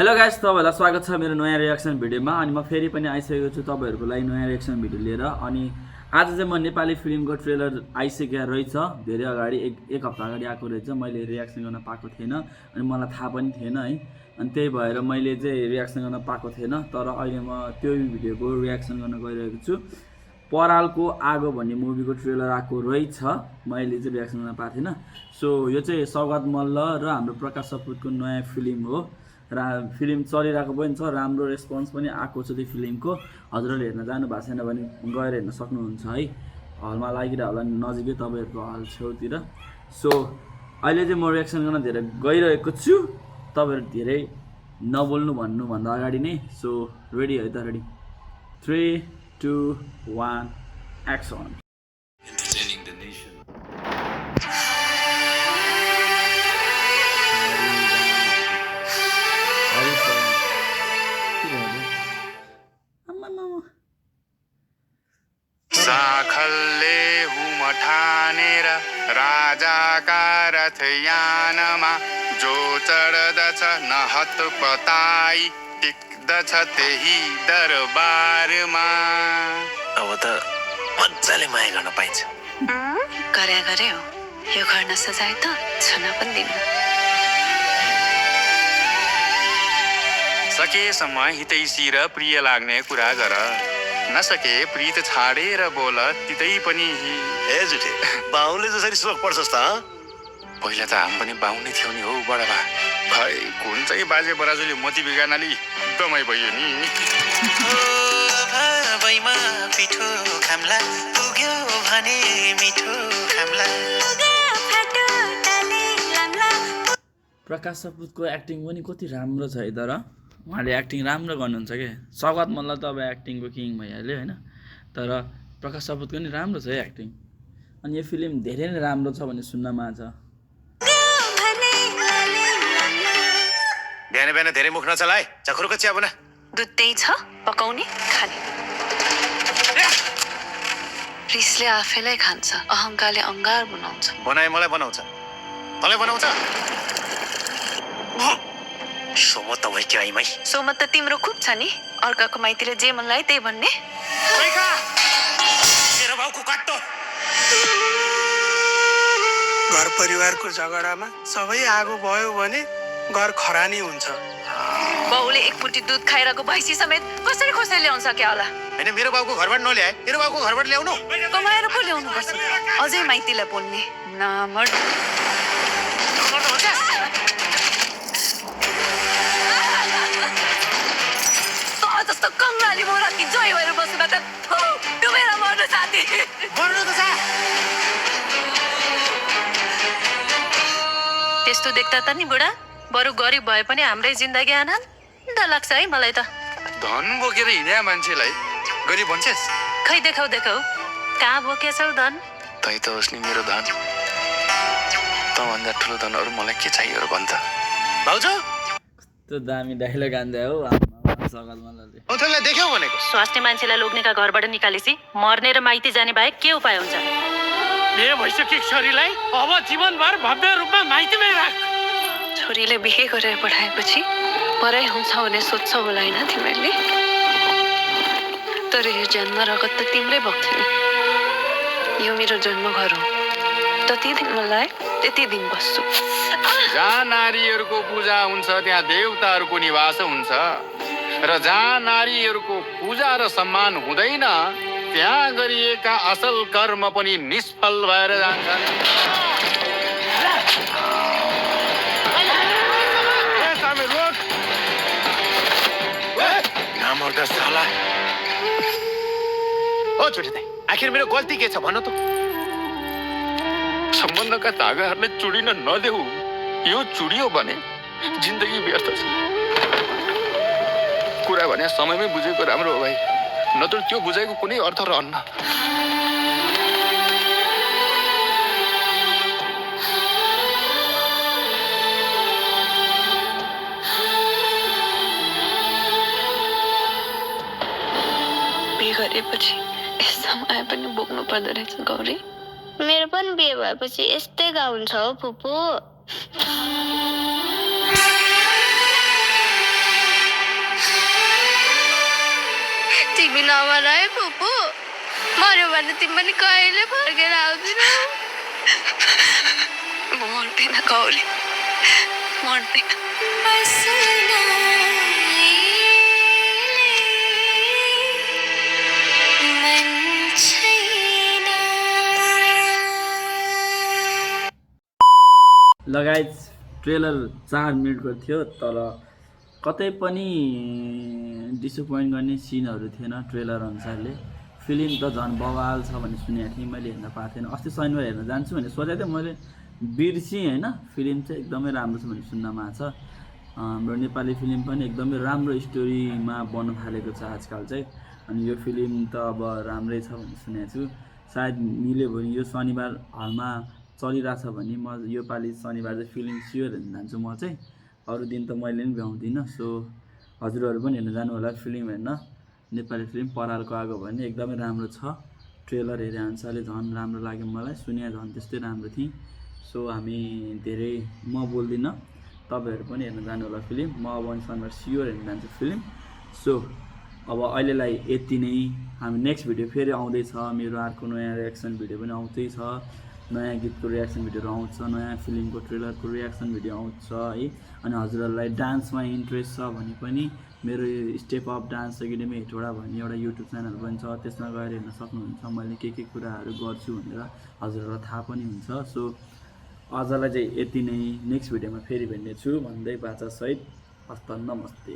Hello guys, तपाईँहरूलाई स्वागत छ मेरो नयाँ रियाक्सन भिडियोमा। अनि म फेरि पनि आइसकेको छु तपाईँहरूको लागि नयाँ रियाक्सन भिडियो लिएर। अनि आज चाहिँ म नेपाली फिल्मको ट्रेलर आइसकेको रहेछ, धेरै अगाडि एक हप्ता अगाडि आएको रहेछ। मैले रियाक्सन गर्न पाएको थिएन अनि मलाई थाहा पनि थिएन है। अनि त्यही भएर मैले चाहिँ रियाक्सन गर्न पाएको थिएन। तर अहिले म त्यो भिडियोको रियाक्सन गर्न गइरहेको छु। परालको आगो भन्ने मुभीको ट्रेलर आएको रहेछ, मैले चाहिँ रियाक्सन गर्न पाएको थिएन। सो यो चाहिँ सौगात मल्ल र हाम्रो प्रकाश सपुतको नयाँ फिल्म हो। फिल्म चलिरहेको पनि छ, राम्रो रेस्पोन्स पनि आएको छ त्यो फिल्मको। हजुरहरूले हेर्न जानु भएको छैन भने गएर हेर्न सक्नुहुन्छ है। हलमा लागिरह होला नजिकै तपाईँहरूको हल छेउतिर। सो अहिले चाहिँ म रियाक्सन गर्न धेरै गइरहेको छु, तपाईँहरू धेरै नबोल्नु भन्नुभन्दा अगाडि नै। सो रेडी है त? Ready 3, 2, 1 action. साखलले हुमठानेर राजाका रथयानमा जो चढ्दछ नहत पताई टिक्दछ त्यही दरबारमा। अब त मजाले माया गर्न पाइन्छ। गरे हो, यो घर नसजाए त छुन पनि दिन्न। सकेसम्म हितैषी र प्रिय लाग्ने कुरा गर, नसके प्रीत छाडेर बोल तितै पनि। ए जुठे, बाहुले जसरी सोख पर्छस् त? पहिला त हामी पनि बाहुनै थियौ नि हो बडाबा। खै कुन चाहिँ बाजे बराजुले मोती बिगार्नाले एकदमै भयो नि। बैमा पिठो खाम्ला पुग्यो भने मिठो खाम्ला। प्रकाश सपुतको एक्टिङ पनि कति राम्रो छ है। तर उहाँले एक्टिङ राम्रो गर्नुहुन्छ क्या। सौगात मल्ल त अब एक्टिङको किङ भइहाल्यो होइन, तर प्रकाश सपुतको पनि राम्रो छ है एक्टिङ। अनि यो फिल्म धेरै नै राम्रो छ भन्ने सुन्नमा छ। बिहान बिहान धेरै मुख नचलाए, चखुरको चिया बना। दुध त्यही छ, पकाउने खाने। रिसले आफैलाई खान्छ, अहङ्कारले अङ्गार बनाउँछ। बनाए मलाई बनाउँछ, तँलाई बनाउँछ। सोमो त भयो क्या आइमै। सोमत त तिम्रो खुब छ नि, अर्काको माइतीले जे मन लाग्यो त्यही भन्ने। मेरो बाउको काट्टो। घर परिवारको झगडामा सबै आगो भयो भने घर खरानी हुन्छ। बाउले एक मुठी दुध खाइरहेको भैँसी समेत कसरी खोसेर ल्याउन सक्यो होला? होइन, मेरो बाउको घरबाट नल्याए, मेरो बाउको घरबाट ल्याउनु। कमाएर पो ल्याउनु पर्छ, अझै माइतीलाई बोल्ने नामर्द। जस्तो कङ्गाली मोरा कि जोइ भएर बसेर त डुबेर मर्नु साथी। मर्नु त छ। त्यस्तो देख्दा त नि बुढा, बरु गरिब भए पनि हाम्रै जिन्दगी आनन्द लाग्छ है मलाई त। धन बोकेर हिँडे मान्छेलाई गरिब भन्छेस्? खै देखाउ कहाँ बोकेछौ धन? तै त होस् नि मेरो धन। तँभन्दा ठुलो धन अरू मलाई के चाहियो र भन्छ? भाउजू त्यो दामी डाइलग हान्दै हो सौगात मल्लले। औँथालाई देख्यौ भनेको। स्वास्नी मान्छेलाई लोग्नेका घरबाट निकालेसी मर्ने र माइती जाने बाहेक के उपाय हुन्छ? बिहे भइसकेको छोरीलाई अब जीवनभर भव्य रूपमा माइतीमै राख। छोरीले बिहे गरेर पठाएपछि पराई हुन्छ भने सोध्छौ होला होइन तिमीहरूले? तर यो जन्म रगत त तिम्रै बग्थ्यो नि। यो मेरो जन्मघर हो, जति दिन मलाई त्यति दिन बस्छु। जहाँ नारीहरूको पूजा हुन्छ त्यहाँ देवताहरूको निवास हुन्छ, र जहाँ नारीहरूको पूजा र सम्मान हुँदैन त्यहाँ गरिएका असल कर्म पनि निष्फल भएर जान्छन्। ओ छोटे दाइ, आखिर मेरो गल्ती के छ भन त? सम्बन्धका धागाहरूले चुडिन नदेऊ। यो चुडियो भने जिन्दगी व्यर्थ छ। कुरा भने समयमै बुझेको राम्रो हो भाइ, नत्र त्यो बुझाइको कुनै अर्थ रहन्न। बिहे गरेपछि यस्तो माया पनि बोक्नु पर्दो रहेछ गौरी। मेरो पनि बिहे भएपछि यस्तै गाउँ हुन्छ हो फुपू। तिमी नमर है फुपू मर्यो भने तिमी पनि कहिले फर्केर आउँदिनौ मर्दैन गौरी मर्दैन लगायत ट्रेलर 4 मिनटको थियो तर कतै पनि डिसपोइन्ट गर्ने सिनहरू थिएन ट्रेलर अनुसारले फिल्म त झन् बवाल छ भन्ने सुनेको थिएँ मैले हेर्न पाएको थिएन अस्ति शनिबार हेर्न जान्छु भने सोचेको थिएँ मैले बिर्सेँ होइन फिल्म चाहिँ एकदमै राम्रो छ भन्ने सुन्नमा आएको छ हाम्रो नेपाली फिल्म पनि एकदमै राम्रो स्टोरीमा बन्न थालेको छ आजकल चाहिँ अनि यो फिल्म त अब राम्रै छ भन्ने सुनेको छु सायद मिल्यो भने यो शनिबार हलमा चलिरहेछ भने म यो पालि शनिबार चाहिँ फिल्म स्योर हेर्न जान्छु म चाहिँ अरू दिन त मैले पनि भ्याउँदिनँ सो हजुरहरू पनि हेर्न जानु होला फिल्म हेर्न नेपाली फिल्म परालको आगो भने एकदमै राम्रो छ ट्रेलर हेरे अनुसारले झन् राम्रो लाग्यो मलाई सुने झन् त्यस्तै राम्रो थिएँ सो हामी धेरै म बोल्दिनँ तपाईँहरू पनि हेर्न जानु होला फिल्म म अब शनिबार स्योर हेर्न जान्छु फिल्म सो अब अहिलेलाई यति नै हामी नेक्स्ट भिडियो फेरि आउँदैछ मेरो अर्को नयाँ रियाक्सन भिडियो पनि आउँदैछ नयाँ गीतको रियाक्सन भिडियोहरू आउँछ नयाँ फिल्मको ट्रेलरको रियाक्सन भिडियो आउँछ है अनि हजुरहरूलाई डान्समा इन्ट्रेस्ट छ भने पनि मेरो step of dance academy Hetauda भन्ने एउटा युट्युब च्यानल पनि छ त्यसमा गएर हेर्न सक्नुहुन्छ मैले के कुराहरू गर्छु भनेर हजुरहरूलाई थाहा पनि हुन्छ सो आजलाई चाहिँ यति नै नेक्स्ट भिडियोमा फेरि भेट्नेछु भन्दै बाचासहित हस्त नमस्ते।